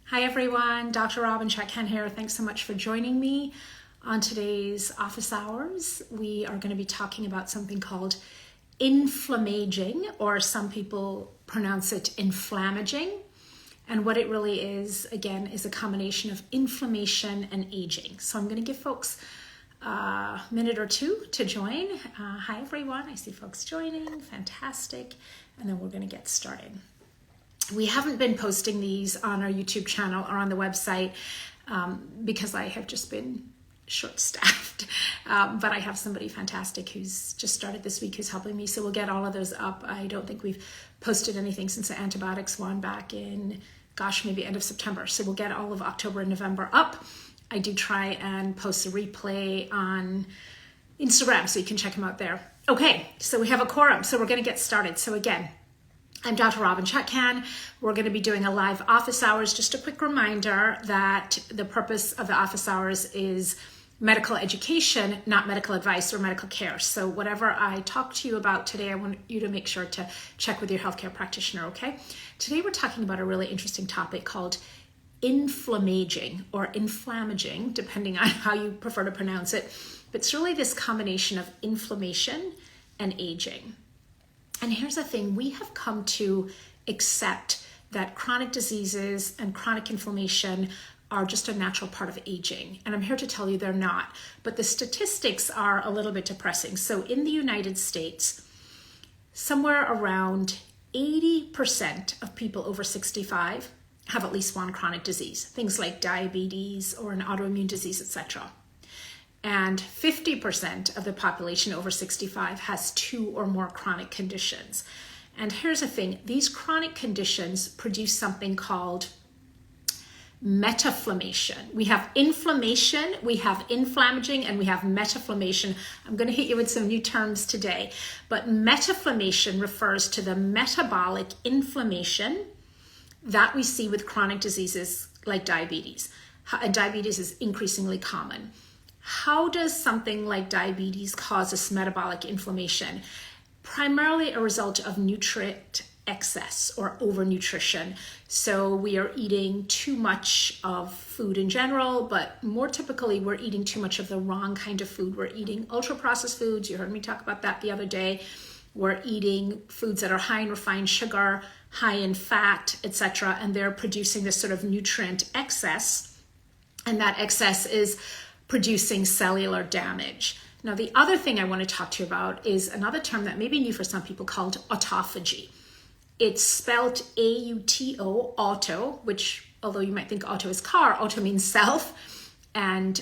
Hi everyone, Dr. Robin Chatkan here. Thanks so much for joining me on today's office hours. We are going to be talking about something called Inflammaging, or some people pronounce it Inflammaging. And what it really is, again, is a combination of inflammation and aging. So I'm going to give folks a minute or two to join. Hi everyone, I see folks joining, fantastic. And then we're going to get started. We haven't been posting these on our YouTube channel or on the website because I have just been short-staffed. But I have somebody fantastic who's just started this week who's helping me. So we'll get all of those up. I don't think we've posted anything since the antibiotics one back in, maybe end of September. So we'll get all of October and November up. I do try and post a replay on Instagram, so you can check them out there. Okay, so we have a quorum, so we're going to get started. So again, I'm Dr. Robin Chatkan. We're going to be doing a live office hours. Just a quick reminder that the purpose of the office hours is medical education, not medical advice or medical care. So whatever I talk to you about today, I want you to make sure to check with your healthcare practitioner, okay? Today we're talking about a really interesting topic called Inflammaging or Inflammaging, depending on how you prefer to pronounce it. But it's really this combination of inflammation and aging. And here's the thing, we have come to accept that chronic diseases and chronic inflammation are just a natural part of aging. And I'm here to tell you they're not. But the statistics are a little bit depressing. So in the United States, somewhere around 80% of people over 65 have at least one chronic disease, things like diabetes or an autoimmune disease, etc. And 50% of the population over 65 has 2 or more chronic conditions. And here's the thing, these chronic conditions produce something called metaflammation. We have inflammation, we have inflammaging, and we have metaflammation. I'm going to hit you with some new terms today, but metaflammation refers to the metabolic inflammation that we see with chronic diseases like diabetes. And diabetes is increasingly common. How does something like diabetes cause this metabolic inflammation? Primarily a result of nutrient excess or overnutrition. So we are eating too much of food in general, but more typically we're eating too much of the wrong kind of food. We're eating ultra-processed foods. You heard me talk about that the other day. We're eating foods that are high in refined sugar, high in fat, etc. And they're producing this sort of nutrient excess. And that excess is producing cellular damage. Now, the other thing I want to talk to you about is another term that may be new for some people called autophagy. It's spelled A-U-T-O, auto, which, although you might think auto is car, auto means self, and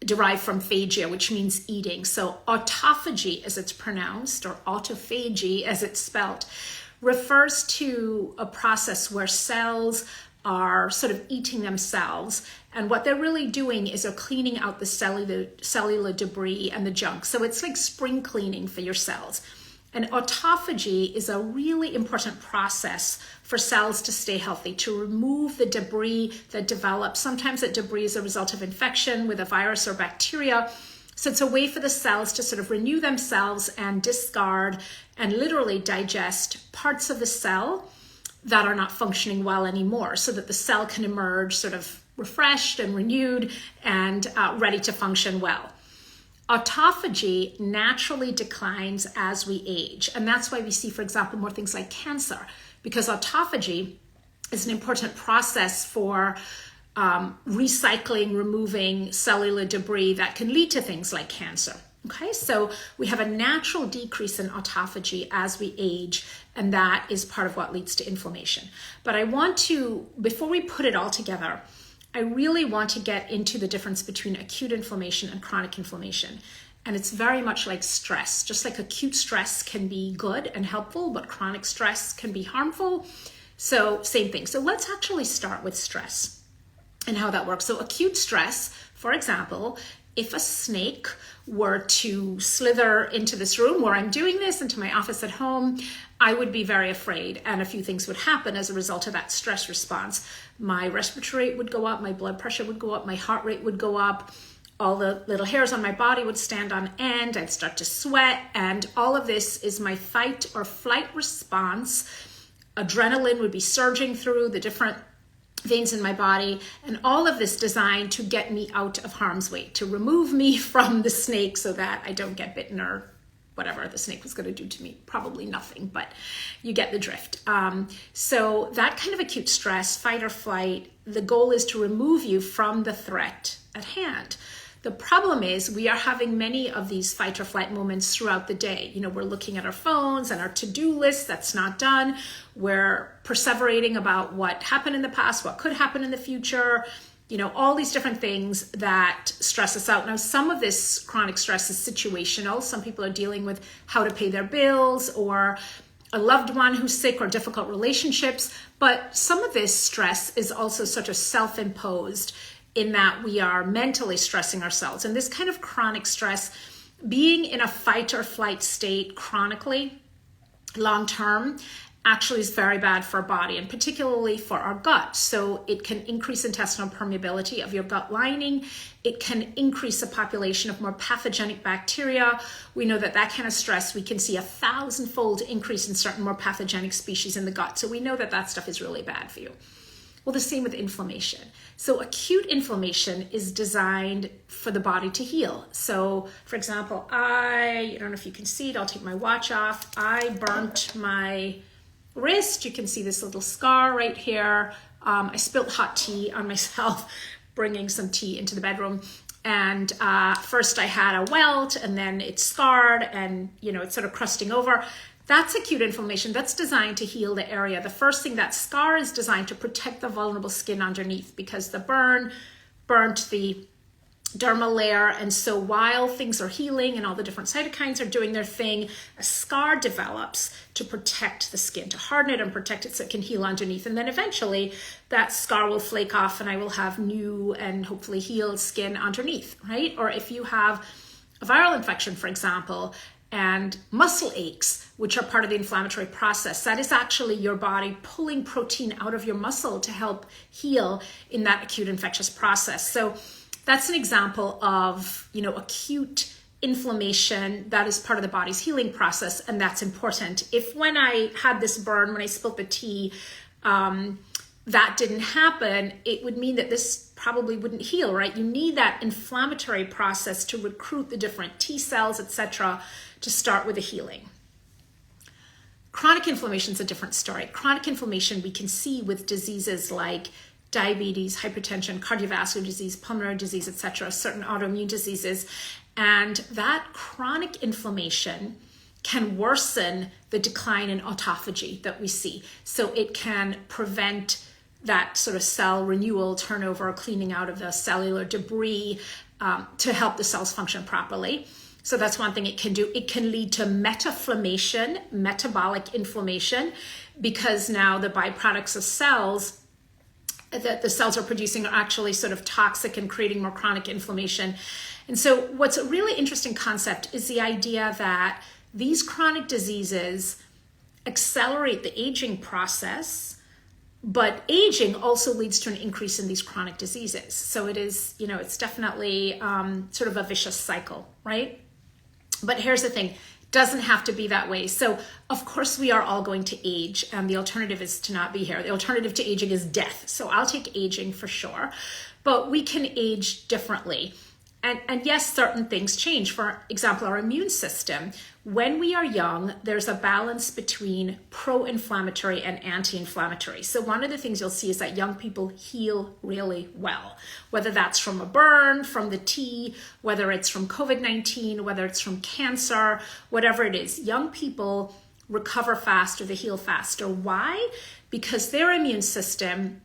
derived from phagia, which means eating. So autophagy, as it's pronounced, or autophagy, as it's spelled, refers to a process where cells are sort of eating themselves. And what they're really doing is they're cleaning out the cellular debris and the junk. So it's like spring cleaning for your cells. And autophagy is a really important process for cells to stay healthy, to remove the debris that develops. Sometimes that debris is a result of infection with a virus or bacteria. So it's a way for the cells to sort of renew themselves and discard and literally digest parts of the cell that are not functioning well anymore, so that the cell can emerge sort of refreshed and renewed and ready to function well. Autophagy naturally declines as we age. And that's why we see, for example, more things like cancer, because autophagy is an important process for recycling, removing cellular debris that can lead to things like cancer. Okay, so we have a natural decrease in autophagy as we age, and that is part of what leads to inflammation. But I want to, before we put it all together, I really want to get into the difference between acute inflammation and chronic inflammation. And it's very much like stress. Just like acute stress can be good and helpful, but chronic stress can be harmful. So same thing. So let's actually start with stress and how that works. So acute stress, for example, if a snake were to slither into this room where I'm doing this, into my office at home, I would be very afraid, and a few things would happen as a result of that stress response. My respiratory rate would go up, my blood pressure would go up, my heart rate would go up, all the little hairs on my body would stand on end, I'd start to sweat, and all of this is my fight or flight response. Adrenaline would be surging through the different veins in my body, and all of this designed to get me out of harm's way, to remove me from the snake so that I don't get bitten or whatever the snake was going to do to me. Probably nothing, but you get the drift. So that kind of acute stress, fight or flight, the goal is to remove you from the threat at hand. The problem is we are having many of these fight or flight moments throughout the day. You know, we're looking at our phones and our to-do list that's not done. We're perseverating about what happened in the past, what could happen in the future, you know, all these different things that stress us out. Now, some of this chronic stress is situational. Some people are dealing with how to pay their bills or a loved one who's sick or difficult relationships. But some of this stress is also sort of self-imposed in that we are mentally stressing ourselves. And this kind of chronic stress, being in a fight or flight state chronically, long-term, actually is very bad for our body, and particularly for our gut. So it can increase intestinal permeability of your gut lining. It can increase the population of more pathogenic bacteria. We know that that kind of stress, we can see 1,000-fold increase in certain more pathogenic species in the gut. So we know that that stuff is really bad for you. Well, the same with inflammation. So acute inflammation is designed for the body to heal. So for example, I don't know if you can see it, I'll take my watch off. I burnt my wrist. You can see this little scar right here. I spilled hot tea on myself, bringing some tea into the bedroom. And first I had a welt, and then it scarred, and you know, it's sort of crusting over. That's acute inflammation. That's designed to heal the area. The first thing, that scar is designed to protect the vulnerable skin underneath, because the burn burnt the dermal layer. And so while things are healing and all the different cytokines are doing their thing, a scar develops to protect the skin, to harden it and protect it so it can heal underneath. And then eventually that scar will flake off and I will have new and hopefully healed skin underneath, right? Or if you have a viral infection, for example, and muscle aches, which are part of the inflammatory process, that is actually your body pulling protein out of your muscle to help heal in that acute infectious process. So that's an example of, you know, acute inflammation that is part of the body's healing process, and that's important. If when I had this burn, when I spilled the tea, that didn't happen, it would mean that this probably wouldn't heal, right? You need that inflammatory process to recruit the different T cells, etc., to start with the healing. Chronic inflammation is a different story. Chronic inflammation we can see with diseases like diabetes, hypertension, cardiovascular disease, pulmonary disease, etc., certain autoimmune diseases. And that chronic inflammation can worsen the decline in autophagy that we see. So it can prevent that sort of cell renewal, turnover, cleaning out of the cellular debris to help the cells function properly. So that's one thing it can do. It can lead to metaflammation, metabolic inflammation, because now the byproducts of cells that the cells are producing are actually sort of toxic and creating more chronic inflammation. And so what's a really interesting concept is the idea that these chronic diseases accelerate the aging process, but aging also leads to an increase in these chronic diseases. So it is, you know, it's definitely sort of a vicious cycle, right? But here's the thing, doesn't have to be that way. So of course we are all going to age, and the alternative is to not be here. The alternative to aging is death. So I'll take aging for sure, but we can age differently. And yes, certain things change. For example, our immune system, when we are young, there's a balance between pro-inflammatory and anti-inflammatory. So one of the things you'll see is that young people heal really well, whether that's from a burn, from the tea, whether it's from COVID-19, whether it's from cancer, whatever it is. Young people recover faster, they heal faster. Why? Because their immune system,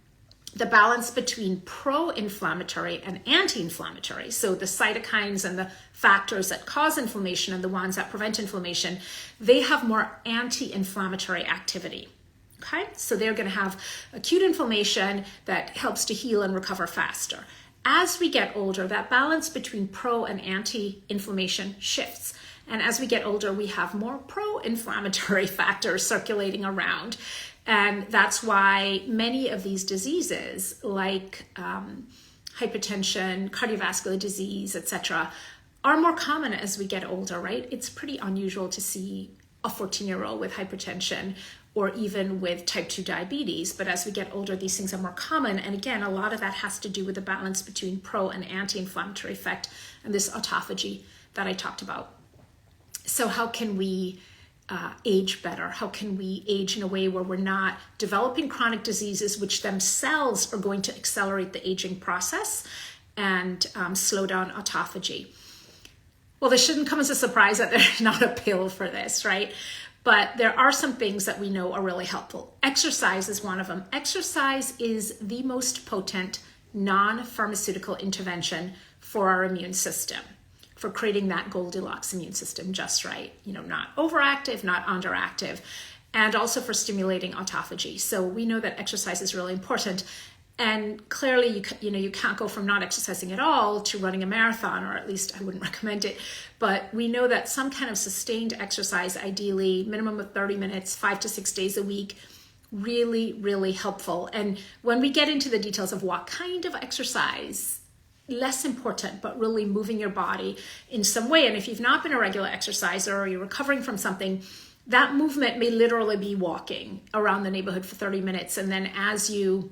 the balance between pro-inflammatory and anti-inflammatory, so the cytokines and the factors that cause inflammation and the ones that prevent inflammation, they have more anti-inflammatory activity. Okay, so they're going to have acute inflammation that helps to heal and recover faster. As we get older, that balance between pro and anti-inflammation shifts. And as we get older, we have more pro-inflammatory factors circulating around. And that's why many of these diseases, like hypertension, cardiovascular disease, etc., are more common as we get older, right? It's pretty unusual to see a 14-year-old with hypertension or even with type 2 diabetes. But as we get older, these things are more common. And again, a lot of that has to do with the balance between pro and anti-inflammatory effect and this autophagy that I talked about. So how can we age better? How can we age in a way where we're not developing chronic diseases, which themselves are going to accelerate the aging process and slow down autophagy? Well, this shouldn't come as a surprise that there's not a pill for this, right? But there are some things that we know are really helpful. Exercise is one of them. Exercise is the most potent non-pharmaceutical intervention for our immune system, for creating that Goldilocks immune system just right. Not overactive, not underactive, and also for stimulating autophagy. So we know that exercise is really important. And clearly, you can't go from not exercising at all to running a marathon, or at least I wouldn't recommend it. But we know that some kind of sustained exercise, ideally minimum of 30 minutes, 5 to 6 days a week, really, really helpful. And when we get into the details of what kind of exercise, less important, but really moving your body in some way. And if you've not been a regular exerciser or you're recovering from something, that movement may literally be walking around the neighborhood for 30 minutes. And then as you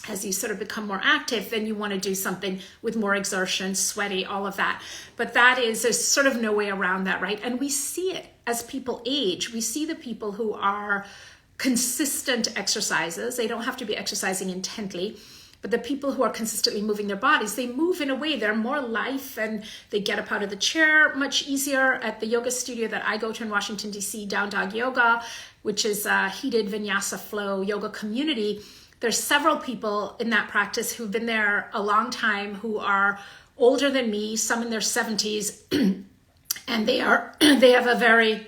sort of become more active, then you want to do something with more exertion, sweaty, all of that. But there's sort of no way around that, right? And we see it as people age. We see the people who are consistent exercisers. They don't have to be exercising intently, but the people who are consistently moving their bodies, they move in a way, they're more life, and they get up out of the chair much easier. At the yoga studio that I go to in Washington, D.C., Down Dog Yoga, which is a heated vinyasa flow yoga community, there's several people in that practice who've been there a long time, who are older than me, some in their 70s, and they have a very,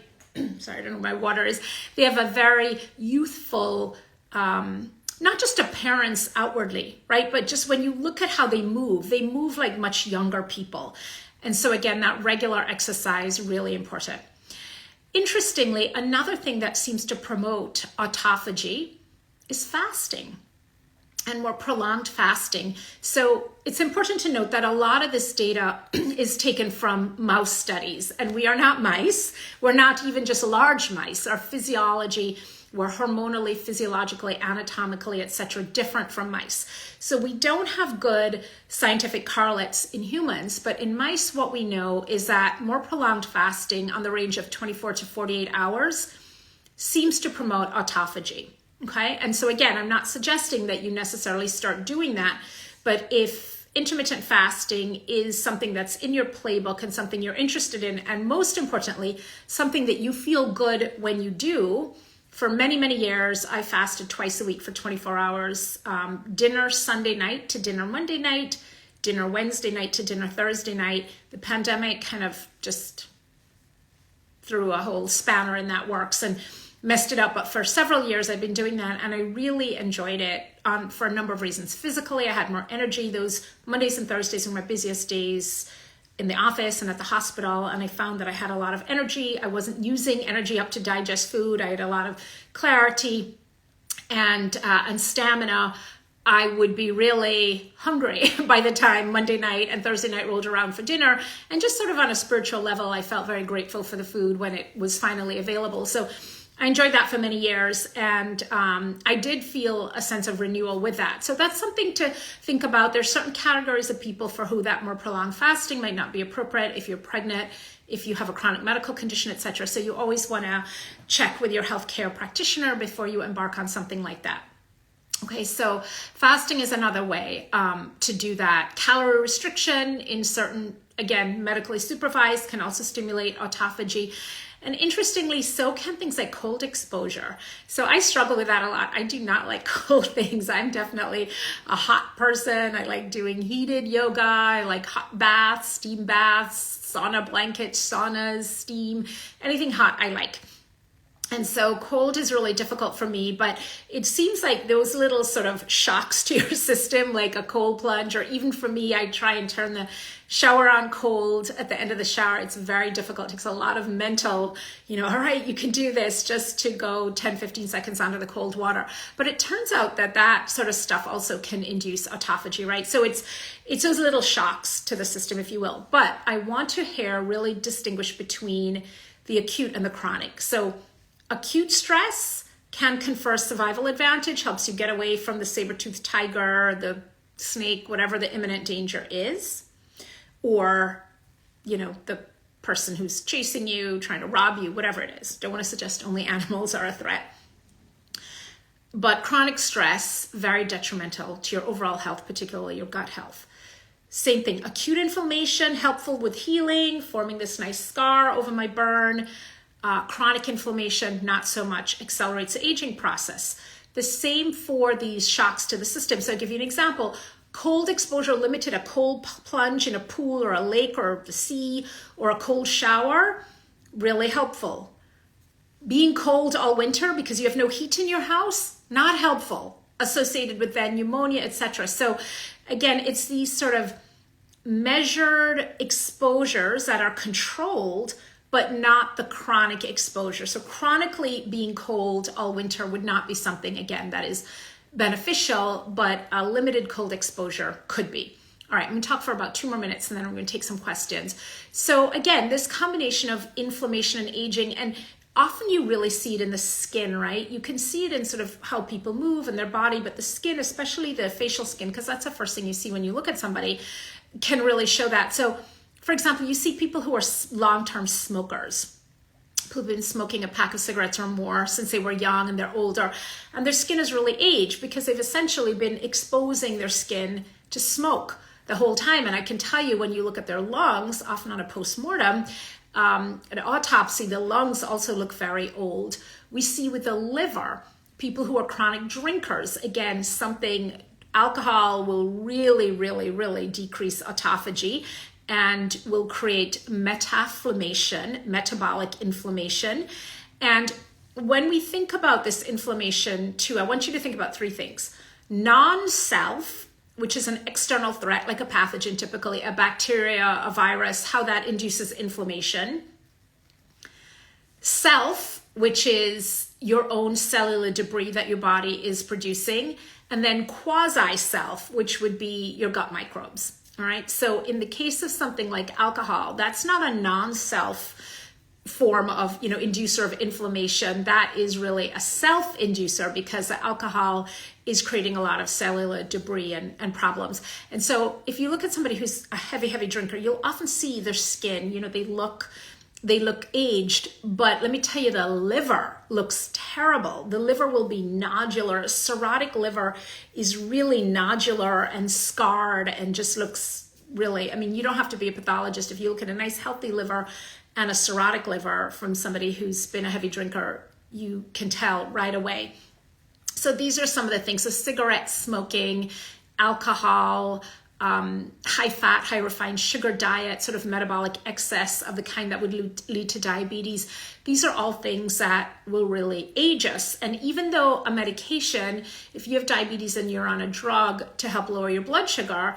sorry, I don't know what my water is. They have a very youthful, not just appearance outwardly, right? But just when you look at how they move like much younger people. And so again, that regular exercise, really important. Interestingly, another thing that seems to promote autophagy is fasting, and more prolonged fasting. So it's important to note that a lot of this data is taken from mouse studies, and we are not mice. We're not even just large mice. Our physiology, we're hormonally, physiologically, anatomically, etc., different from mice. So we don't have good scientific correlates in humans, but in mice, what we know is that more prolonged fasting on the range of 24 to 48 hours seems to promote autophagy. Okay, and so again, I'm not suggesting that you necessarily start doing that, but if intermittent fasting is something that's in your playbook and something you're interested in, and most importantly, something that you feel good when you do, for many, many years, I fasted twice a week for 24 hours, dinner Sunday night to dinner Monday night, dinner Wednesday night to dinner Thursday night. The pandemic kind of just threw a whole spanner in that works and messed it up, but for several years I've been doing that, and I really enjoyed it for a number of reasons. Physically, I had more energy. Those Mondays and Thursdays were my busiest days in the office and at the hospital, and I found that I had a lot of energy. I wasn't using energy up to digest food. I had a lot of clarity and stamina. I would be really hungry by the time Monday night and Thursday night rolled around for dinner, and just sort of on a spiritual level, I felt very grateful for the food when it was finally available. So I enjoyed that for many years, and I did feel a sense of renewal with that. So that's something to think about. There's certain categories of people for who that more prolonged fasting might not be appropriate. If you're pregnant, if you have a chronic medical condition, etc. So you always want to check with your healthcare practitioner before you embark on something like that. Okay, so fasting is another way to do that. Calorie restriction in certain, again, medically supervised, can also stimulate autophagy. And interestingly, so can things like cold exposure. So I struggle with that a lot. I do not like cold things. I'm definitely a hot person. I like doing heated yoga. I like hot baths, steam baths, sauna blankets, saunas, steam, anything hot I like. And so cold is really difficult for me, but it seems like those little sort of shocks to your system, like a cold plunge, or even for me, I try and turn the shower on cold at the end of the shower. It's very difficult. It takes a lot of mental, all right, you can do this, just to go 10, 15 seconds under the cold water. But it turns out that that sort of stuff also can induce autophagy, right? So it's those little shocks to the system, if you will. But I want to here really distinguish between the acute and the chronic. So acute stress can confer survival advantage, helps you get away from the saber-toothed tiger, the snake, whatever the imminent danger is, or, the person who's chasing you, trying to rob you, whatever it is. Don't want to suggest only animals are a threat. But chronic stress, very detrimental to your overall health, particularly your gut health. Same thing, acute inflammation, helpful with healing, forming this nice scar over my burn. Chronic inflammation, not so much, accelerates the aging process. The same for these shocks to the system. So I'll give you an example. Cold exposure limited, a cold plunge in a pool or a lake or the sea or a cold shower, really helpful. Being cold all winter because you have no heat in your house, not helpful, associated with then pneumonia, etc. So again, it's these sort of measured exposures that are controlled, but not the chronic exposure. So chronically being cold all winter would not be something, again, that is beneficial, but a limited cold exposure could be. All right, I'm going to talk for about 2 more minutes and then I'm going to take some questions. So again, this combination of inflammation and aging, and often you really see it in the skin, right? You can see it in sort of how people move in their body, but the skin, especially the facial skin, because that's the first thing you see when you look at somebody, can really show that. So for example, you see people who are long-term smokers, who've been smoking a pack of cigarettes or more since they were young and they're older, and their skin has really aged because they've essentially been exposing their skin to smoke the whole time. And I can tell you, when you look at their lungs, often on a post-mortem, an autopsy, the lungs also look very old. We see with the liver, people who are chronic drinkers, again, alcohol will really, really, really decrease autophagy and will create metabolic inflammation. And when we think about this inflammation too, I want you to think about 3 things. Non-self, which is an external threat, like a pathogen, typically a bacteria, a virus, how that induces inflammation. Self, which is your own cellular debris that your body is producing. And then quasi-self, which would be your gut microbes. All right. So in the case of something like alcohol, that's not a non-self form of, inducer of inflammation. That is really a self-inducer because the alcohol is creating a lot of cellular debris and problems. And so if you look at somebody who's a heavy drinker, you'll often see their skin, they look aged, but let me tell you, the liver looks terrible. The liver will be nodular. Cirrhotic liver is really nodular and scarred and just looks really, you don't have to be a pathologist. If you look at a nice healthy liver and a cirrhotic liver from somebody who's been a heavy drinker, you can tell right away. So these are some of the things. So cigarette smoking, alcohol, high fat, high refined sugar diet, sort of metabolic excess of the kind that would lead to diabetes. These are all things that will really age us. And even though a medication, if you have diabetes and you're on a drug to help lower your blood sugar,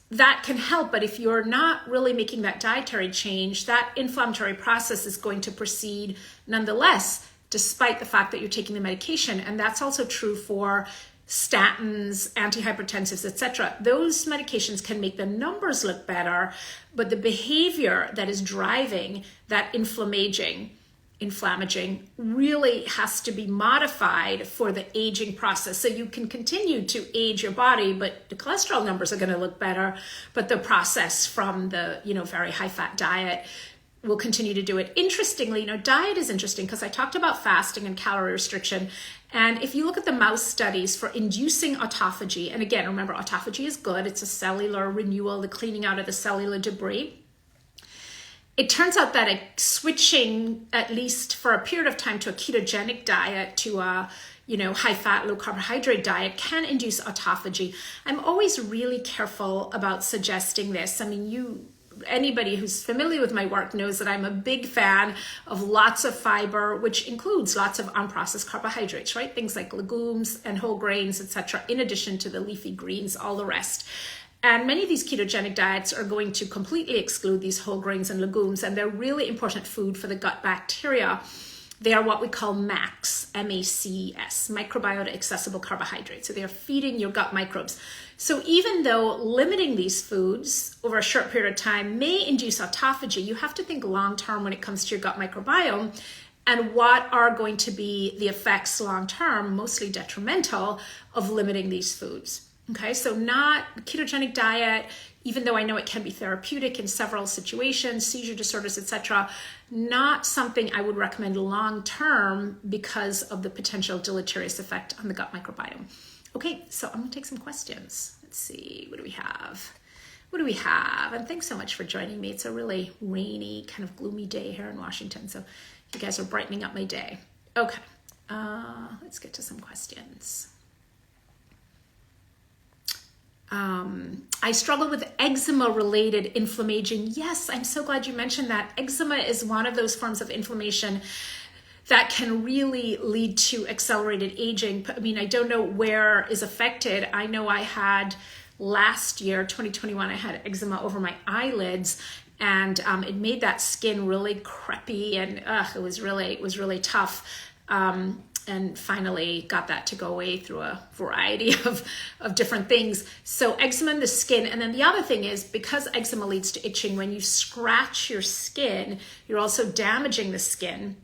that can help. But if you're not really making that dietary change, that inflammatory process is going to proceed nonetheless, despite the fact that you're taking the medication. And that's also true for statins, antihypertensives, etc. Those medications can make the numbers look better, but the behavior that is driving that inflammaging really has to be modified for the aging process. So you can continue to age your body, but the cholesterol numbers are going to look better, but the process from the, very high fat diet will continue to do it. Interestingly, diet is interesting because I talked about fasting and calorie restriction. And if you look at the mouse studies for inducing autophagy, and again, remember, autophagy is good. It's a cellular renewal, the cleaning out of the cellular debris. It turns out that switching, at least for a period of time, to a ketogenic diet, to a high fat, low carbohydrate diet can induce autophagy. I'm always really careful about suggesting this. Anybody who's familiar with my work knows that I'm a big fan of lots of fiber, which includes lots of unprocessed carbohydrates, right? Things like legumes and whole grains, etc., in addition to the leafy greens, all the rest. And many of these ketogenic diets are going to completely exclude these whole grains and legumes, and they're really important food for the gut bacteria. They are what we call MACS, M-A-C-S, microbiota accessible carbohydrates. So they're feeding your gut microbes. So even though limiting these foods over a short period of time may induce autophagy, you have to think long-term when it comes to your gut microbiome. and what are going to be the effects long-term, mostly detrimental, of limiting these foods. Okay, so not ketogenic diet, even though I know it can be therapeutic in several situations, seizure disorders, etc., not something I would recommend long-term because of the potential deleterious effect on the gut microbiome. Okay, so I'm gonna take some questions. Let's see, what do we have? What do we have? And thanks so much for joining me. It's a really rainy, kind of gloomy day here in Washington, so you guys are brightening up my day. Okay, let's get to some questions. I struggle with eczema-related inflammaging. Yes, I'm so glad you mentioned that. Eczema is one of those forms of inflammation that can really lead to accelerated aging. I mean, I don't know where is affected. I know I had last year, 2021, I had eczema over my eyelids, and it made that skin really crepey, and it was really tough. And finally got that to go away through a variety of different things. So eczema in the skin. And then the other thing is, because eczema leads to itching, when you scratch your skin, you're also damaging the skin,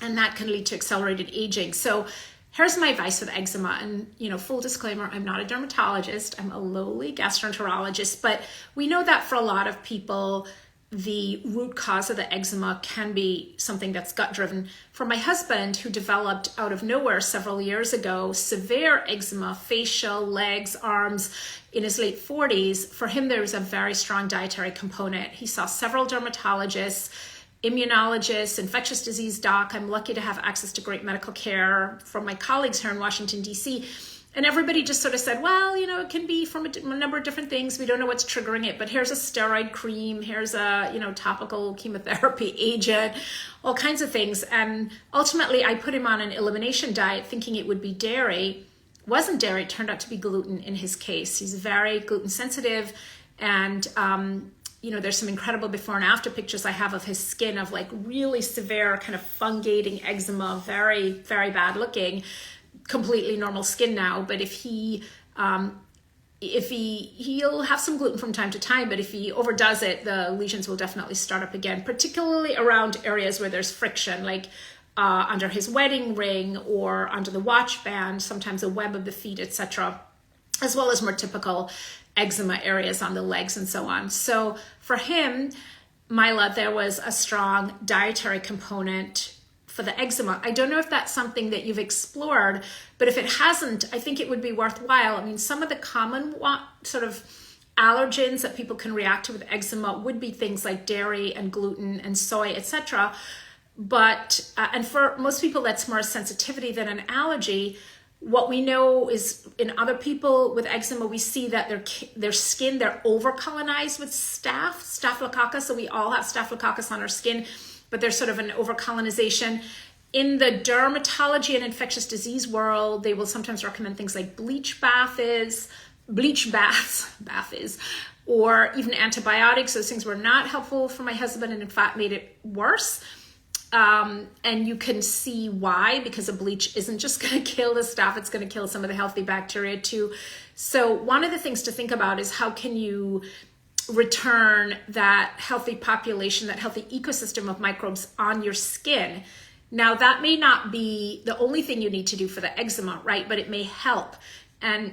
and that can lead to accelerated aging. So here's my advice with eczema. And, full disclaimer, I'm not a dermatologist. I'm a lowly gastroenterologist, but we know that for a lot of people, the root cause of the eczema can be something that's gut driven. For my husband, who developed out of nowhere several years ago, severe eczema, facial, legs, arms, in his late 40s, for him, there was a very strong dietary component. He saw several dermatologists, immunologists, infectious disease doc. I'm lucky to have access to great medical care from my colleagues here in Washington, DC. And everybody just sort of said, well, it can be from a number of different things. We don't know what's triggering it, but here's a steroid cream, here's a, topical chemotherapy agent, all kinds of things. And ultimately, I put him on an elimination diet thinking it would be dairy. It wasn't dairy, it turned out to be gluten in his case. He's very gluten sensitive. And, there's some incredible before and after pictures I have of his skin of like really severe kind of fungating eczema, very, very bad looking. Completely normal skin now, but if he'll have some gluten from time to time, but if he overdoes it, the lesions will definitely start up again, particularly around areas where there's friction, like under his wedding ring or under the watch band, sometimes the web of the feet, etc., as well as more typical eczema areas on the legs and so on. So for him, Mila, there was a strong dietary component for the eczema. I don't know if that's something that you've explored, but if it hasn't, I think it would be worthwhile. I mean, some of the common sort of allergens that people can react to with eczema would be things like dairy and gluten and soy, etc. But, and for most people, that's more a sensitivity than an allergy. What we know is in other people with eczema, we see that their skin, they're over-colonized with staphylococcus. So we all have staphylococcus on our skin, but there's sort of an over-colonization. In the dermatology and infectious disease world, they will sometimes recommend things like bleach baths, or even antibiotics. Those things were not helpful for my husband and in fact made it worse. And you can see why, because a bleach isn't just going to kill the staph, it's going to kill some of the healthy bacteria too. So one of the things to think about is how can you return that healthy population, that healthy ecosystem of microbes on your skin. Now, that may not be the only thing you need to do for the eczema, right? But it may help. And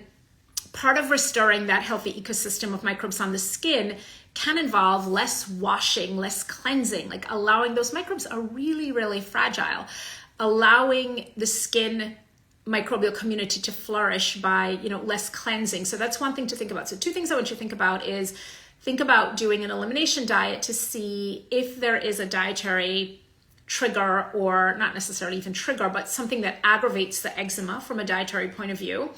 part of restoring that healthy ecosystem of microbes on the skin can involve less washing, less cleansing, like allowing those microbes are really, really fragile, allowing the skin microbial community to flourish by, less cleansing. So that's one thing to think about. So two things I want you to think about is think about doing an elimination diet to see if there is a dietary trigger, or not necessarily even trigger, but something that aggravates the eczema from a dietary point of view.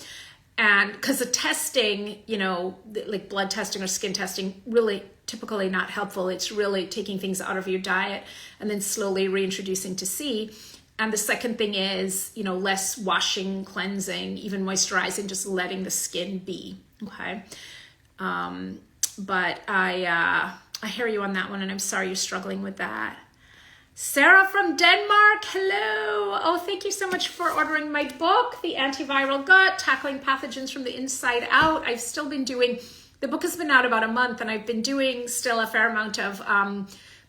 And because the testing, like blood testing or skin testing, really typically not helpful. It's really taking things out of your diet and then slowly reintroducing to see. And the second thing is, less washing, cleansing, even moisturizing, just letting the skin be, okay? But I hear you on that one, and I'm sorry you're struggling with that. Sarah from Denmark, hello. Oh, thank you so much for ordering my book, The Antiviral Gut, Tackling Pathogens from the Inside Out. I've still been doing, the book has been out about a month, and I've been doing still a fair amount of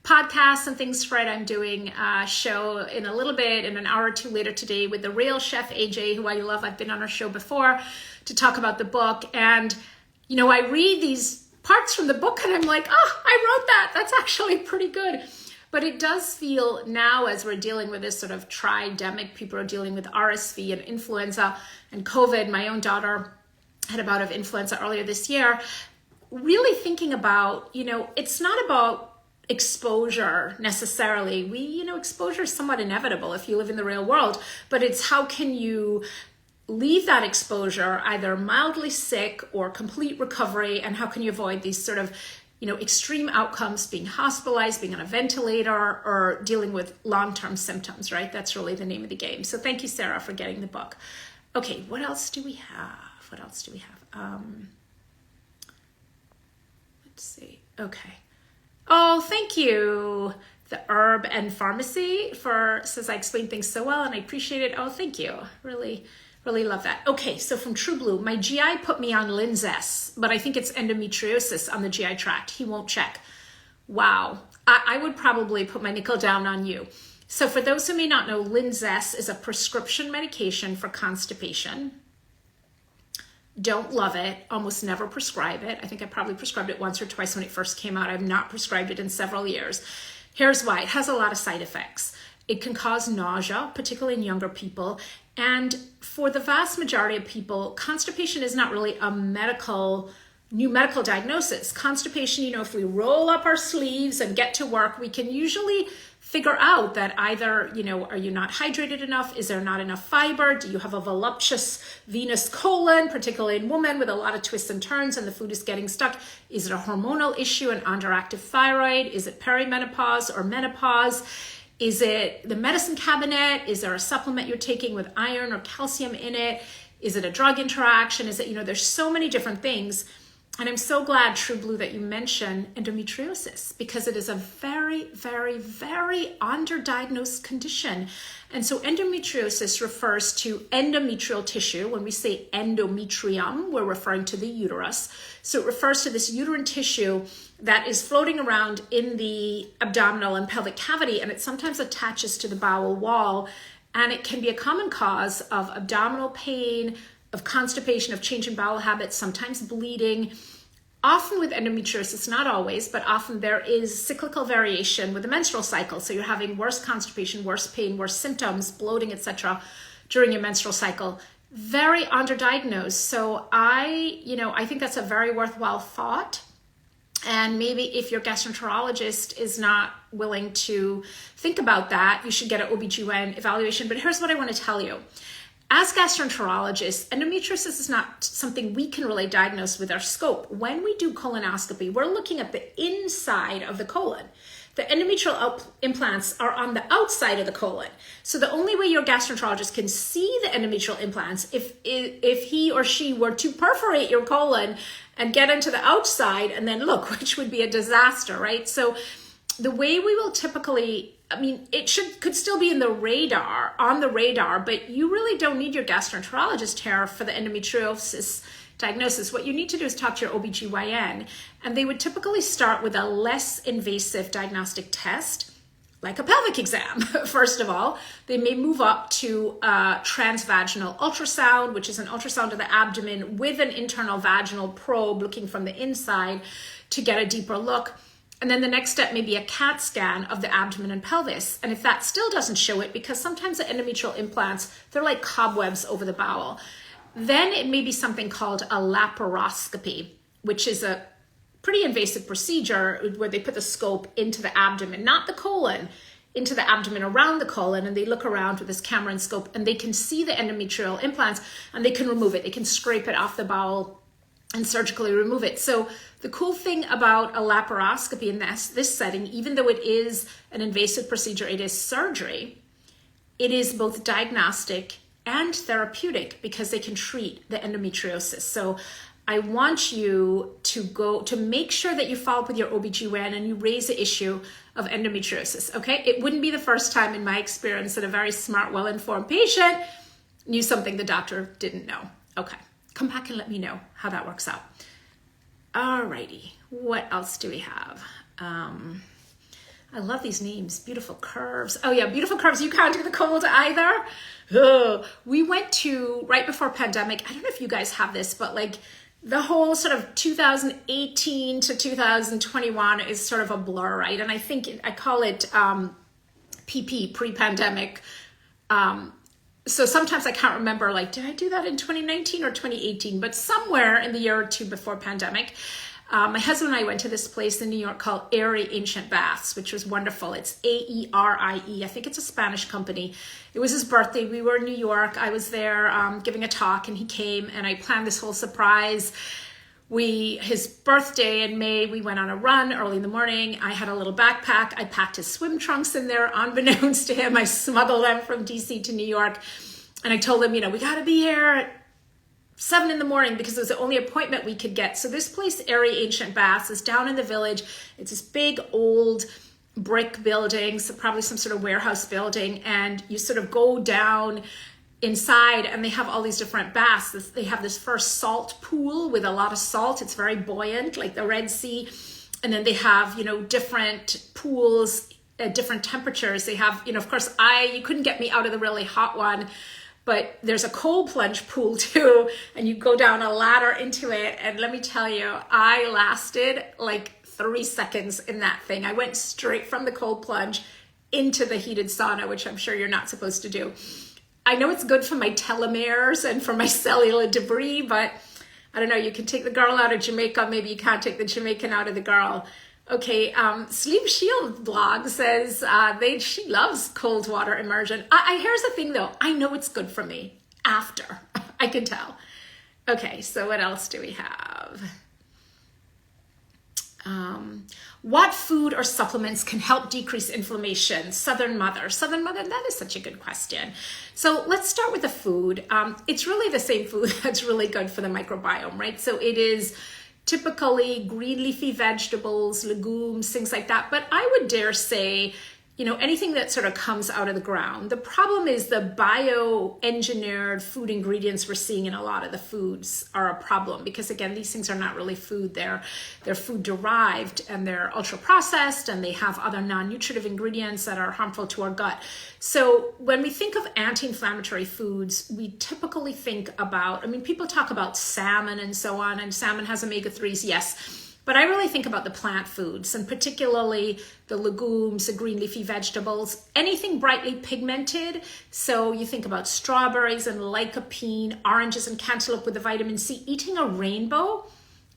podcasts and things, Fred. I'm doing a show in a little bit, in an hour or two later today, with the real chef AJ, who I love. I've been on her show before to talk about the book. And, you know, I read these parts from the book and I'm like, oh, I wrote that. That's actually pretty good. But it does feel now, as we're dealing with this sort of tridemic, people are dealing with RSV and influenza and COVID. My own daughter had a bout of influenza earlier this year. Really thinking about, you know, it's not about exposure necessarily. Exposure is somewhat inevitable if you live in the real world, but it's how can you leave that exposure either mildly sick or complete recovery, and how can you avoid these sort of, you know, extreme outcomes, being hospitalized, being on a ventilator, or dealing with long-term symptoms, right? That's really the name of the game. So thank you, Sarah, for getting the book. Okay, what else do we have? Let's see. Okay. Oh, thank you. The Herb and Pharmacy says I explained things so well and I appreciate it. Oh, thank you. Really, really love that. Okay, so from True Blue, my GI put me on Linzess, but I think it's endometriosis on the GI tract. He won't check. Wow. I would probably put my nickel down on you. So for those who may not know, Linzess is a prescription medication for constipation. Don't love it, almost never prescribe it. I think I probably prescribed it once or twice when it first came out. I've not prescribed it in several years. Here's why. It has a lot of side effects. It can cause nausea, particularly in younger people. And for the vast majority of people, constipation is not really a new medical diagnosis. Constipation, you know, if we roll up our sleeves and get to work, we can usually figure out that either, you know, are you not hydrated enough? Is there not enough fiber? Do you have a voluptuous venous colon, particularly in women with a lot of twists and turns and the food is getting stuck? Is it a hormonal issue, an underactive thyroid? Is it perimenopause or menopause? Is it the medicine cabinet? Is there a supplement you're taking with iron or calcium in it? Is it a drug interaction? Is it, you know, there's so many different things. And I'm so glad, True Blue, that you mentioned endometriosis, because it is a very, very, very underdiagnosed condition. And so endometriosis refers to endometrial tissue. When we say endometrium, we're referring to the uterus. So it refers to this uterine tissue that is floating around in the abdominal and pelvic cavity, and it sometimes attaches to the bowel wall. And it can be a common cause of abdominal pain, of constipation, of change in bowel habits, sometimes bleeding. Often with endometriosis, not always, but often there is cyclical variation with the menstrual cycle. So you're having worse constipation, worse pain, worse symptoms, bloating, etc. during your menstrual cycle. Very underdiagnosed. So I think that's a very worthwhile thought. And maybe if your gastroenterologist is not willing to think about that, you should get an OBGYN evaluation. But here's what I want to tell you. As gastroenterologists, endometriosis is not something we can really diagnose with our scope. When we do colonoscopy, we're looking at the inside of the colon. The endometrial implants are on the outside of the colon. So the only way your gastroenterologist can see the endometrial implants, if he or she were to perforate your colon and get into the outside and then look, which would be a disaster, right? So the way we will typically, it could still be on the radar, but you really don't need your gastroenterologist here for the endometriosis diagnosis. What you need to do is talk to your OBGYN, and they would typically start with a less invasive diagnostic test, like a pelvic exam. First of all, they may move up to transvaginal ultrasound, which is an ultrasound of the abdomen with an internal vaginal probe looking from the inside to get a deeper look. And then the next step may be a CAT scan of the abdomen and pelvis. And if that still doesn't show it, because sometimes the endometrial implants, they're like cobwebs over the bowel, then it may be something called a laparoscopy, which is a pretty invasive procedure where they put the scope into the abdomen, not the colon, into the abdomen around the colon, and they look around with this camera and scope, and they can see the endometrial implants, and they can remove it. They can scrape it off the bowel and surgically remove it. So the cool thing about a laparoscopy in this setting, even though it is an invasive procedure, it is surgery, it is both diagnostic and therapeutic because they can treat the endometriosis. So I want you to make sure that you follow up with your OBGYN and you raise the issue of endometriosis, okay? It wouldn't be the first time in my experience that a very smart, well-informed patient knew something the doctor didn't know. Okay, come back and let me know how that works out. Alrighty, what else do we have? I love these names. Beautiful Curves. Oh yeah, Beautiful Curves. You can't do the cold either. Oh, we went to, right before pandemic, I don't know if you guys have this, but like the whole sort of 2018 to 2021 is sort of a blur, right? And I think I call it PP, pre-pandemic. So sometimes I can't remember, like, did I do that in 2019 or 2018? But somewhere in the year or two before pandemic, my husband and I went to this place in New York called Airy Ancient Baths, which was wonderful. It's AERIE. I think it's a Spanish company. It was his birthday. We were in New York. I was there giving a talk, and he came, and I planned this whole surprise. His birthday in May, we went on a run early in the morning. I had a little backpack. I packed his swim trunks in there, unbeknownst to him. I smuggled them from DC to New York. And I told him, we got to be here at 7 in the morning because it was the only appointment we could get. So this place, Airy Ancient Baths, is down in the Village. It's this big old brick building, so probably some sort of warehouse building. And you sort of go down inside and they have all these different baths. They have this first salt pool with a lot of salt. It's very buoyant, like the Red Sea. And then they have, different pools at different temperatures. They have, of course, you couldn't get me out of the really hot one, but there's a cold plunge pool too. And you go down a ladder into it. And let me tell you, I lasted like 3 seconds in that thing. I went straight from the cold plunge into the heated sauna, which I'm sure you're not supposed to do. I know it's good for my telomeres and for my cellular debris, but I don't know, you can take the girl out of Jamaica, maybe you can't take the Jamaican out of the girl. Okay, Sleep Shield blog says she loves cold water immersion. Here's the thing though, I know it's good for me after, I can tell. Okay, so what else do we have? What food or supplements can help decrease inflammation? Southern Mother, that is such a good question. So let's start with the food. It's really the same food that's really good for the microbiome, right? So it is typically green leafy vegetables, legumes, things like that. But I would dare say, anything that sort of comes out of the ground. The problem is the bioengineered food ingredients we're seeing in a lot of the foods are a problem because again, these things are not really food. They're food derived and they're ultra processed and they have other non-nutritive ingredients that are harmful to our gut. So when we think of anti-inflammatory foods, we typically think about, people talk about salmon and so on, and salmon has omega-3s, yes. But I really think about the plant foods and particularly the legumes, the green leafy vegetables, anything brightly pigmented. So you think about strawberries and lycopene, oranges and cantaloupe with the vitamin C. Eating a rainbow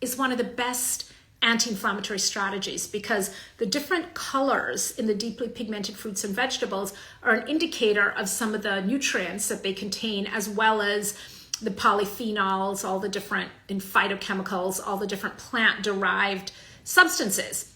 is one of the best anti-inflammatory strategies because the different colors in the deeply pigmented fruits and vegetables are an indicator of some of the nutrients that they contain, as well as the polyphenols, all the different phytochemicals, all the different plant-derived substances.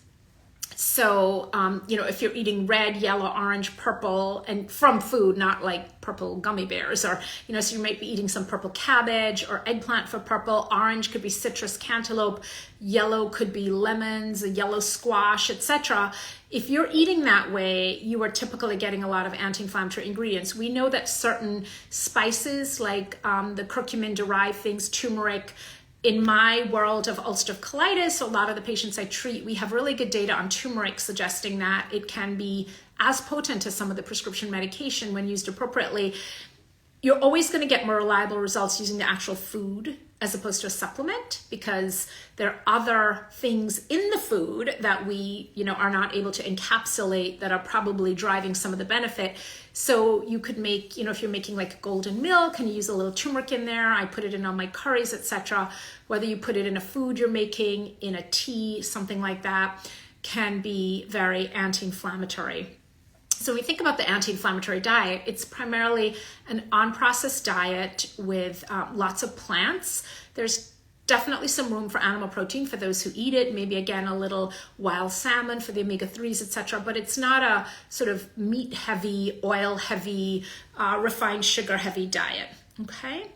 So, if you're eating red, yellow, orange, purple, and from food, not like purple gummy bears, or, so you might be eating some purple cabbage or eggplant for purple. Orange could be citrus, cantaloupe. Yellow could be lemons, a yellow squash, etc. If you're eating that way, you are typically getting a lot of anti-inflammatory ingredients. We know that certain spices like the curcumin-derived things, turmeric. In my world of ulcerative colitis, a lot of the patients I treat, we have really good data on turmeric suggesting that it can be as potent as some of the prescription medication when used appropriately. You're always going to get more reliable results using the actual food as opposed to a supplement because there are other things in the food that we, are not able to encapsulate that are probably driving some of the benefit. So you could make, if you're making like golden milk and you use a little turmeric in there, I put it in all my curries, etc. Whether you put it in a food you're making, in a tea, something like that, can be very anti-inflammatory. So when we think about the anti-inflammatory diet, it's primarily an unprocessed diet with lots of plants. There's definitely some room for animal protein for those who eat it, maybe again a little wild salmon for the omega-3s, etc. But it's not a sort of meat-heavy, oil-heavy, refined sugar-heavy diet, okay?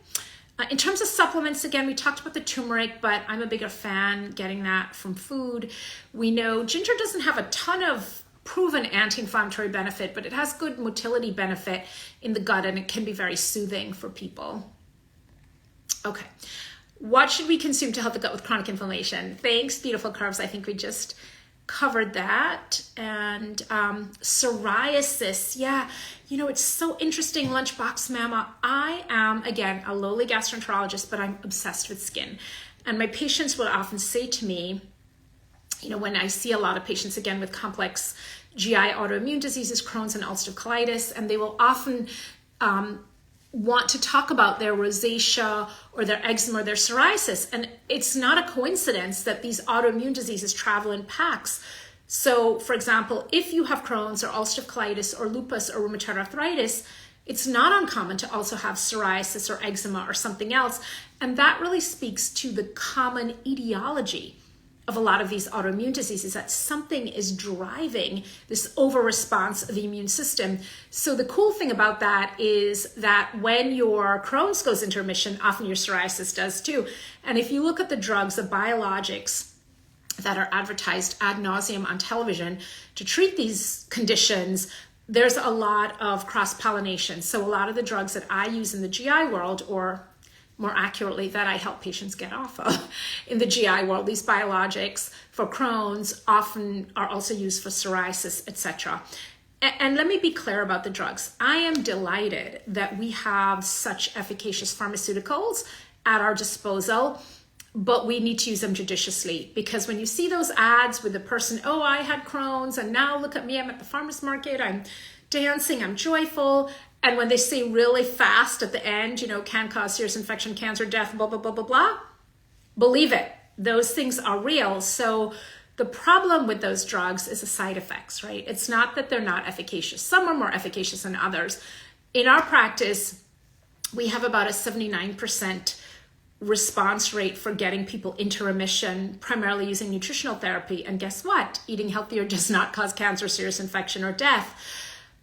In terms of supplements, again, we talked about the turmeric, but I'm a bigger fan getting that from food. We know ginger doesn't have a ton of proven anti-inflammatory benefit, but it has good motility benefit in the gut and it can be very soothing for people. Okay, what should we consume to help the gut with chronic inflammation? Thanks, Beautiful Curves. I think we just covered that. And psoriasis, yeah, you know, it's so interesting, Lunchbox Mama. I am, again, a lowly gastroenterologist, but I'm obsessed with skin. And my patients will often say to me, you know, when I see a lot of patients, again, with complex GI autoimmune diseases, Crohn's and ulcerative colitis, and they will often want to talk about their rosacea or their eczema or their psoriasis. And it's not a coincidence that these autoimmune diseases travel in packs. So, for example, if you have Crohn's or ulcerative colitis or lupus or rheumatoid arthritis, it's not uncommon to also have psoriasis or eczema or something else. And that really speaks to the common etiology of a lot of these autoimmune diseases, that something is driving this over-response of the immune system. So the cool thing about that is that when your Crohn's goes into remission, often your psoriasis does too. And if you look at the drugs, the biologics that are advertised ad nauseum on television to treat these conditions, there's a lot of cross-pollination. So a lot of the drugs that I use in the GI world, or more accurately, that I help patients get off of in the GI world, these biologics for Crohn's often are also used for psoriasis, etc. And let me be clear about the drugs. I am delighted that we have such efficacious pharmaceuticals at our disposal, but we need to use them judiciously, because when you see those ads with the person, oh, I had Crohn's and now look at me, I'm at the farmer's market, I'm dancing, I'm joyful. And when they say really fast at the end, you know, can cause serious infection, cancer, death, blah, blah, blah, blah, blah, believe it. Those things are real. So the problem with those drugs is the side effects, right? It's not that they're not efficacious. Some are more efficacious than others. In our practice, we have about a 79% response rate for getting people into remission, primarily using nutritional therapy. And guess what? Eating healthier does not cause cancer, serious infection, or death.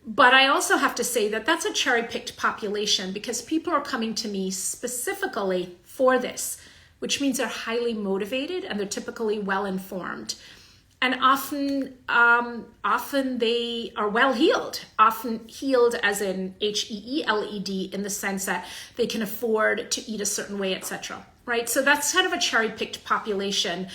But I also have to say that that's a cherry-picked population, because people are coming to me specifically for this, which means they're highly motivated and they're typically well-informed. And often they are well-healed, often healed as in HEELED, in the sense that they can afford to eat a certain way, etc. Right? So that's kind of a cherry-picked population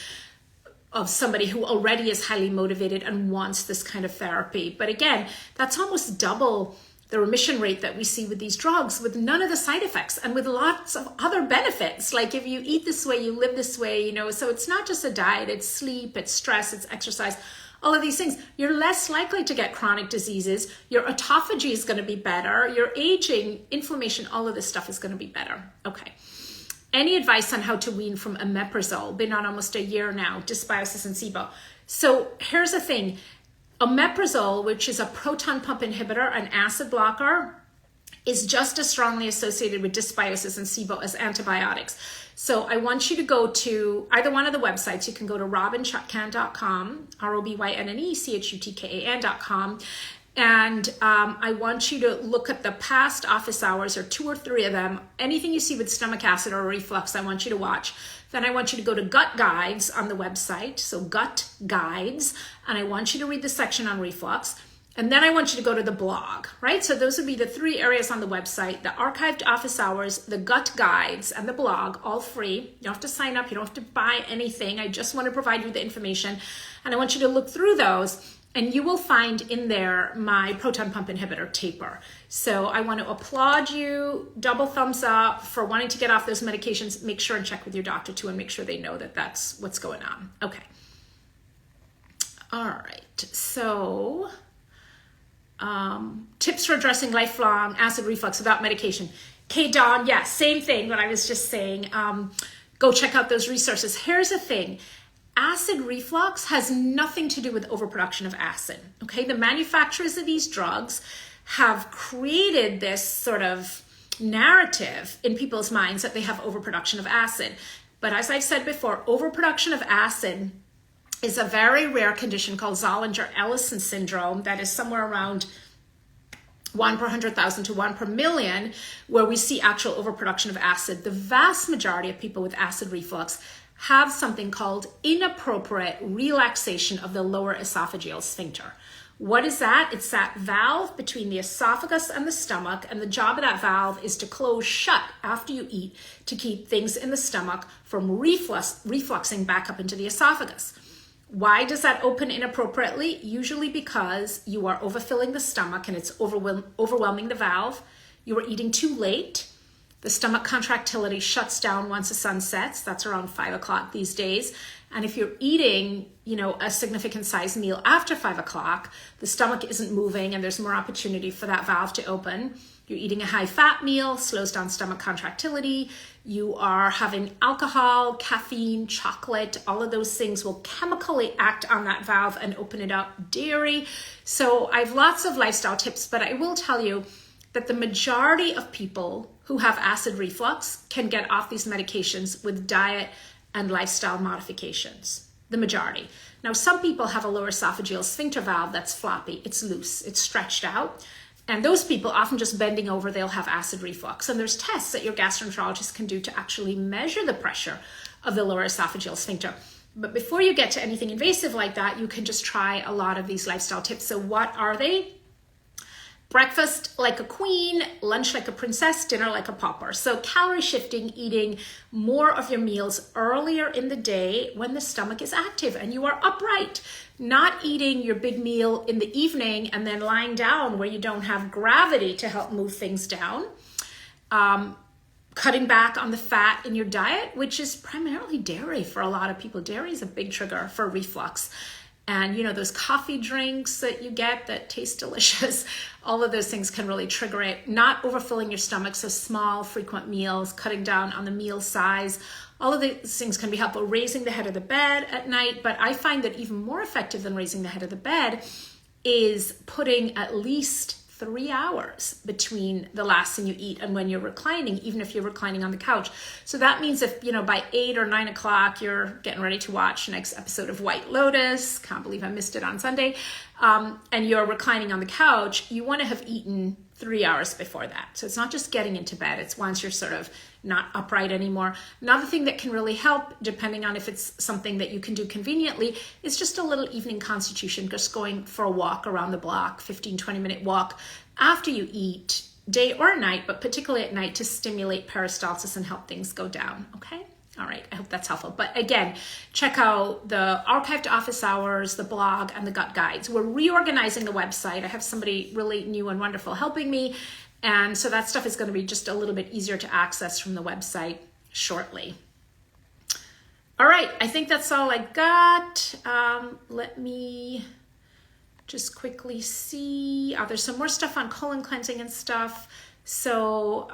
of somebody who already is highly motivated and wants this kind of therapy. But again, that's almost double the remission rate that we see with these drugs, with none of the side effects and with lots of other benefits. Like if you eat this way, you live this way, you know, so it's not just a diet, it's sleep, it's stress, it's exercise, all of these things. You're less likely to get chronic diseases. Your autophagy is going to be better. Your aging, inflammation, all of this stuff is going to be better. Okay. Any advice on how to wean from omeprazole? Been on almost a year now, dysbiosis and SIBO. So here's the thing. Omeprazole, which is a proton pump inhibitor, an acid blocker, is just as strongly associated with dysbiosis and SIBO as antibiotics. So I want you to go to either one of the websites. You can go to robynchutkan.com, ROBYNNECHUTKAN.com. And I want you to look at the past office hours, or 2 or 3 of them. Anything you see with stomach acid or reflux, I want you to watch. Then I want you to go to Gut Guides on the website, so Gut Guides, and I want you to read the section on reflux. And then I want you to go to the blog, right? So those would be the 3 areas on the website: the archived office hours, the Gut Guides, and the blog, all free. You don't have to sign up, you don't have to buy anything. I just want to provide you the information. And I want you to look through those, and you will find in there my proton pump inhibitor taper. So I want to applaud you, double thumbs up for wanting to get off those medications. Make sure and check with your doctor too, and make sure they know that that's what's going on. Okay. All right. So tips for addressing lifelong acid reflux without medication. Okay, Dawn, yeah, same thing, what I was just saying. Go check out those resources. Here's the thing. Acid reflux has nothing to do with overproduction of acid, okay? The manufacturers of these drugs have created this sort of narrative in people's minds that they have overproduction of acid. But as I've said before, overproduction of acid is a very rare condition called Zollinger-Ellison syndrome that is somewhere around 1 per 100,000 to 1 per million, where we see actual overproduction of acid. The vast majority of people with acid reflux have something called inappropriate relaxation of the lower esophageal sphincter. What is that? It's that valve between the esophagus and the stomach, and the job of that valve is to close shut after you eat to keep things in the stomach from refluxing back up into the esophagus. Why does that open inappropriately? Usually because you are overfilling the stomach and it's overwhelming the valve. You are eating too late. The stomach contractility shuts down once the sun sets. That's around 5 o'clock these days. And if you're eating, a significant size meal after 5 o'clock, the stomach isn't moving and there's more opportunity for that valve to open. You're eating a high fat meal, slows down stomach contractility. You are having alcohol, caffeine, chocolate, all of those things will chemically act on that valve and open it up. Dairy. So I have lots of lifestyle tips, but I will tell you that the majority of people who have acid reflux can get off these medications with diet and lifestyle modifications. The majority. Now, some people have a lower esophageal sphincter valve that's floppy. It's loose. It's stretched out. And those people, often just bending over, they'll have acid reflux. And there's tests that your gastroenterologist can do to actually measure the pressure of the lower esophageal sphincter. But before you get to anything invasive like that, you can just try a lot of these lifestyle tips. So what are they? Breakfast like a queen, lunch like a princess, dinner like a pauper. So calorie shifting, eating more of your meals earlier in the day when the stomach is active and you are upright. Not eating your big meal in the evening and then lying down where you don't have gravity to help move things down. Cutting back on the fat in your diet, which is primarily dairy for a lot of people. Dairy is a big trigger for reflux. And those coffee drinks that you get that taste delicious, all of those things can really trigger it. Not overfilling your stomach, so small, frequent meals, cutting down on the meal size. All of these things can be helpful. Raising the head of the bed at night, but I find that even more effective than raising the head of the bed is putting at least 3 hours between the last thing you eat and when you're reclining, even if you're reclining on the couch. So that means if, by 8 or 9 o'clock, you're getting ready to watch the next episode of White Lotus, can't believe I missed it on Sunday, and you're reclining on the couch, you want to have eaten 3 hours before that. So it's not just getting into bed, it's once you're sort of not upright anymore. Another thing that can really help, depending on if it's something that you can do conveniently, is just a little evening constitution, just going for a walk around the block, 15-20 minute walk after you eat, day or night, but particularly at night, to stimulate peristalsis and help things go down. Okay? All right, I hope that's helpful. But again, check out the archived office hours, the blog, and the gut guides. We're reorganizing the website. I have somebody really new and wonderful helping me. And so that stuff is going to be just a little bit easier to access from the website shortly. All right, I think that's all I got. Let me just quickly see. There's some more stuff on colon cleansing and stuff. So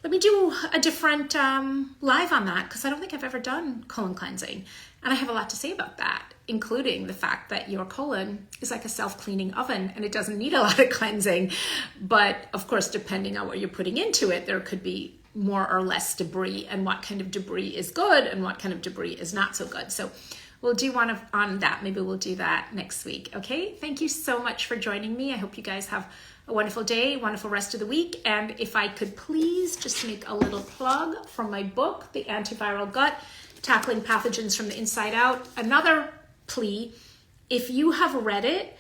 let me do a different live on that, because I don't think I've ever done colon cleansing. And I have a lot to say about that, including the fact that your colon is like a self-cleaning oven and it doesn't need a lot of cleansing. But of course, depending on what you're putting into it, there could be more or less debris, and what kind of debris is good and what kind of debris is not so good. So we'll do one on that. Maybe we'll do that next week. Okay, thank you so much for joining me. I hope you guys have a wonderful day, wonderful rest of the week. And if I could please just make a little plug for my book, The Antiviral Gut, Tackling Pathogens from the Inside Out. Another plea, if you have read it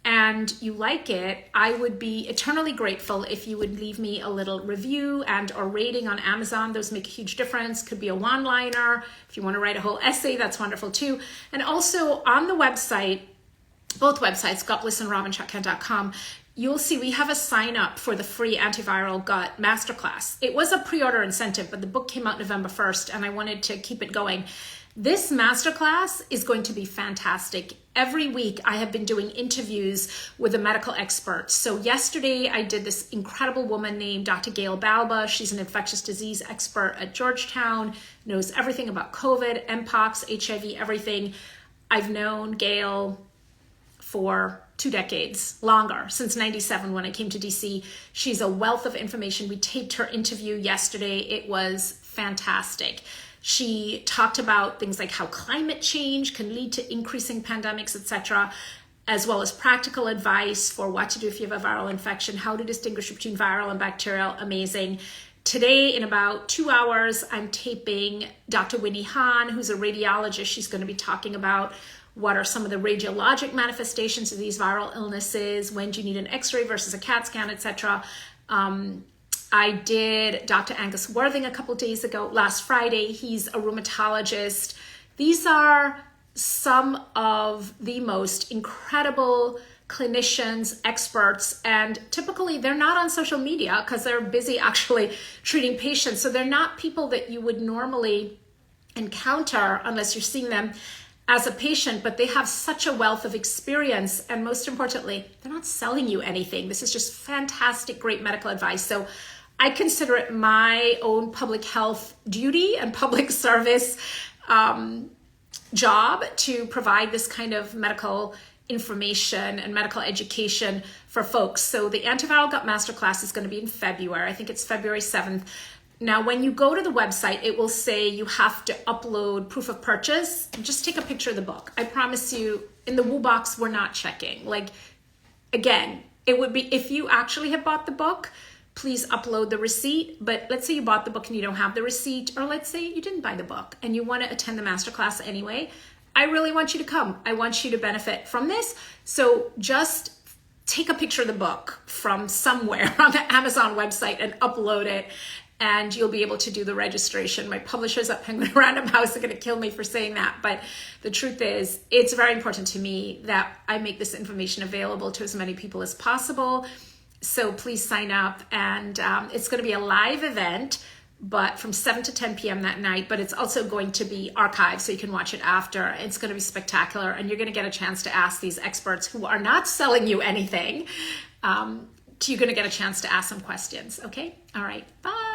and you like it, I would be eternally grateful if you would leave me a little review and or rating on Amazon. Those make a huge difference. Could be a one-liner. If you want to write a whole essay, that's wonderful too. And also on the website, both websites, Gutbliss and RobinChatkan.com, you'll see we have a sign up for the free Antiviral Gut Masterclass. It was a pre-order incentive, but the book came out November 1st and I wanted to keep it going. This masterclass is going to be fantastic. Every week I have been doing interviews with the medical experts. So yesterday I did this incredible woman named Dr. Gail Balba. She's an infectious disease expert at Georgetown, knows everything about COVID, Mpox, HIV, everything. I've known Gail for 2 decades, longer, since 97 when I came to DC. She's a wealth of information. We taped her interview yesterday. It was fantastic. She talked about things like how climate change can lead to increasing pandemics, etc., as well as practical advice for what to do if you have a viral infection, how to distinguish between viral and bacterial. Amazing. Today, in about 2 hours, I'm taping Dr. Winnie Hahn, who's a radiologist. She's going to be talking about what are some of the radiologic manifestations of these viral illnesses, when do you need an x-ray versus a CAT scan, etc. I did Dr. Angus Worthing a couple days ago, last Friday. He's a rheumatologist. These are some of the most incredible clinicians, experts, and typically they're not on social media because they're busy actually treating patients. So they're not people that you would normally encounter unless you're seeing them as a patient, but they have such a wealth of experience. And most importantly, they're not selling you anything. This is just fantastic, great medical advice. So I consider it my own public health duty and public service job to provide this kind of medical information and medical education for folks. So the Antiviral Gut Masterclass is going to be in February. I think it's February 7th. Now, when you go to the website, it will say you have to upload proof of purchase. Just take a picture of the book. I promise you, in the Woo box, we're not checking. Like, again, it would be if you actually have bought the book, please upload the receipt. But let's say you bought the book and you don't have the receipt, or let's say you didn't buy the book and you want to attend the masterclass anyway. I really want you to come. I want you to benefit from this. So just take a picture of the book from somewhere on the Amazon website and upload it, and you'll be able to do the registration. My publishers at Penguin Random House are going to kill me for saying that, but the truth is, it's very important to me that I make this information available to as many people as possible. So please sign up, and it's going to be a live event, but from 7 to 10 p.m. that night, but it's also going to be archived so you can watch it after. It's going to be spectacular, and you're going to get a chance to ask these experts who are not selling you anything. You're going to get a chance to ask some questions. Okay? All right. Bye.